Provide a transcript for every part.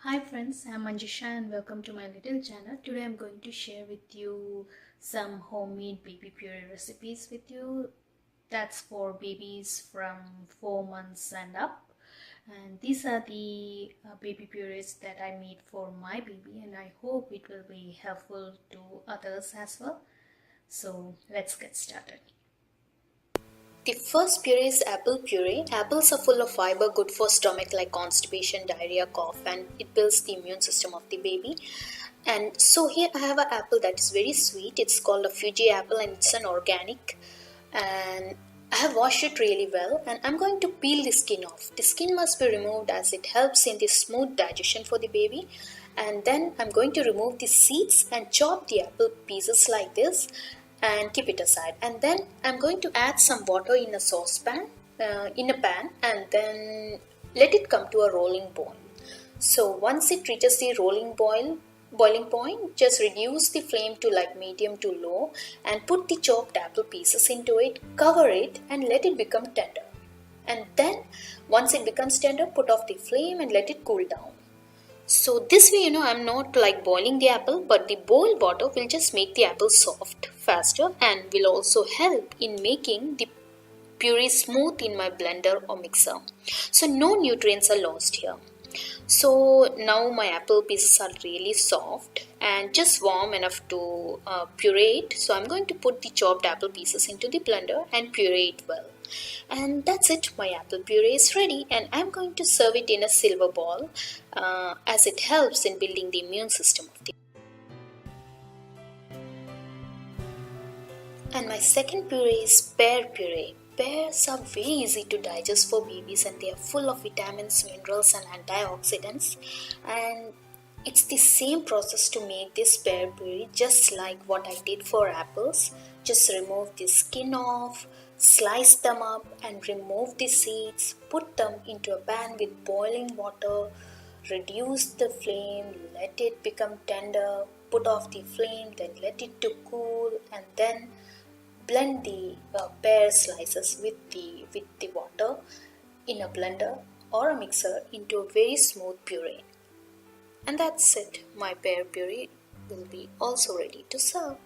Hi friends, I'm Manjusha and welcome to my little channel. Today I'm going to share with you some homemade baby puree recipes with you. That's for babies from 4 months and up. And these are the baby purees that I made for my baby, and I hope it will be helpful to others as well. So let's get started. The first puree is apple puree. Apples are full of fiber, good for stomach like constipation, diarrhea, cough, and it builds the immune system of the baby. And so here I have an apple that is very sweet. It's called a Fuji apple and it's an organic. And I have washed it really well and I'm going to peel the skin off. The skin must be removed as it helps in the smooth digestion for the baby. And then I'm going to remove the seeds and chop the apple pieces like this and keep it aside. And then I'm going to add some water in a saucepan, in a pan, and then let it come to a rolling boil. So once it reaches the boiling point, just reduce the flame to like medium to low and put the chopped apple pieces into it, cover it and let it become tender. And then once it becomes tender, put off the flame and let it cool down. So this way, I'm not like boiling the apple, but the boiled water will just make the apple soft faster and will also help in making the puree smooth in my blender or mixer. So no nutrients are lost here. So now my apple pieces are really soft and just warm enough to puree it. So I'm going to put the chopped apple pieces into the blender and puree it well. And that's it, my apple puree is ready and I'm going to serve it in a silver bowl as it helps in building the immune system of the. And my second puree is pear puree. Pears are very easy to digest for babies and they are full of vitamins, minerals and antioxidants. And it's the same process to make this pear puree just like what I did for apples. Just remove the skin off, slice them up and remove the seeds. Put them into a pan with boiling water. Reduce the flame, let it become tender. Put off the flame, then let it to cool and then blend the pear slices with the water in a blender or a mixer into a very smooth puree. And that's it. My pear puree will be also ready to serve.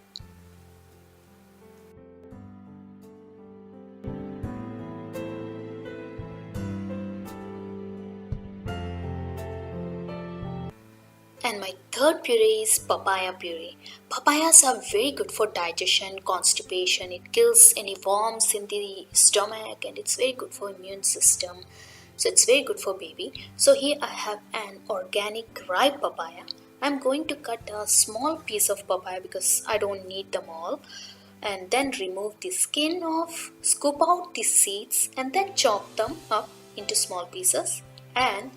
And my third puree is papaya puree. Papayas are very good for digestion, constipation. It kills any worms in the stomach and it's very good for immune system. So it's very good for baby. So here I have an organic ripe papaya. I'm going to cut a small piece of papaya because I don't need them all. And then remove the skin off, scoop out the seeds and then chop them up into small pieces and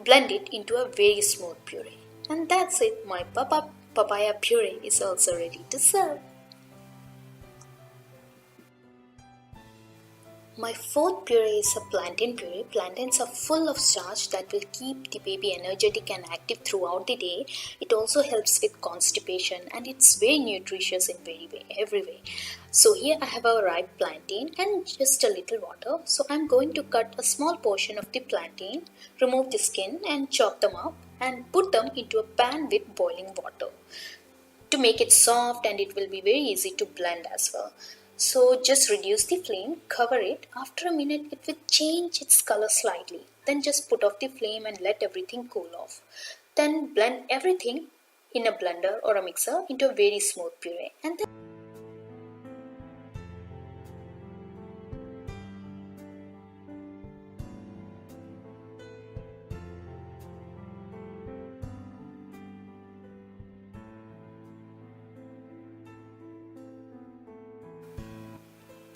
blend it into a very smooth puree. And that's it, my papaya puree is also ready to serve. My fourth puree is a plantain puree. Plantains are full of starch that will keep the baby energetic and active throughout the day. It also helps with constipation and it's very nutritious in every way. So here I have a ripe plantain and just a little water. So I'm going to cut a small portion of the plantain, remove the skin and chop them up and put them into a pan with boiling water to make it soft and it will be very easy to blend as well. So just reduce the flame, cover it. After a minute it will change its color slightly. Then just put off the flame and let everything cool off. Then blend everything in a blender or a mixer into a very smooth puree.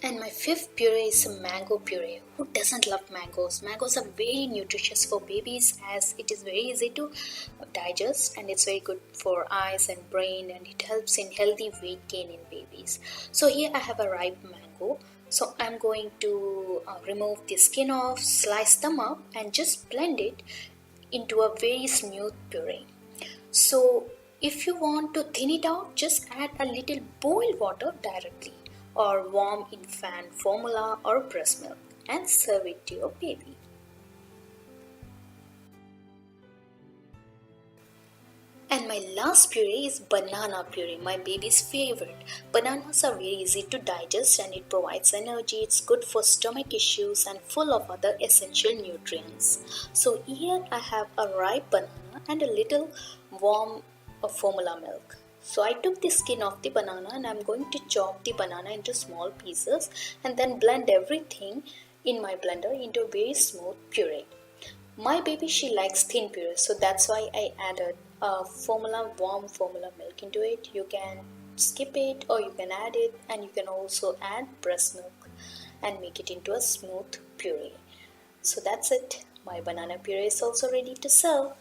And my fifth puree is a mango puree. Who doesn't love mangoes? Mangoes are very nutritious for babies as it is very easy to digest and it's very good for eyes and brain and it helps in healthy weight gain in babies. So here I have a ripe mango. So I'm going to remove the skin off, slice them up and just blend it into a very smooth puree. So if you want to thin it out, just add a little boiled water directly or warm infant formula or breast milk and serve it to your baby. And my last puree is banana puree, my baby's favorite. Bananas are very easy to digest and it provides energy. It's good for stomach issues and full of other essential nutrients. So here I have a ripe banana and a little warm formula milk. So I took the skin off the banana and I'm going to chop the banana into small pieces and then blend everything in my blender into a very smooth puree. My baby, she likes thin puree, so that's why I added warm formula milk into it. You can skip it or you can add it, and you can also add breast milk and make it into a smooth puree. So that's it. My banana puree is also ready to serve.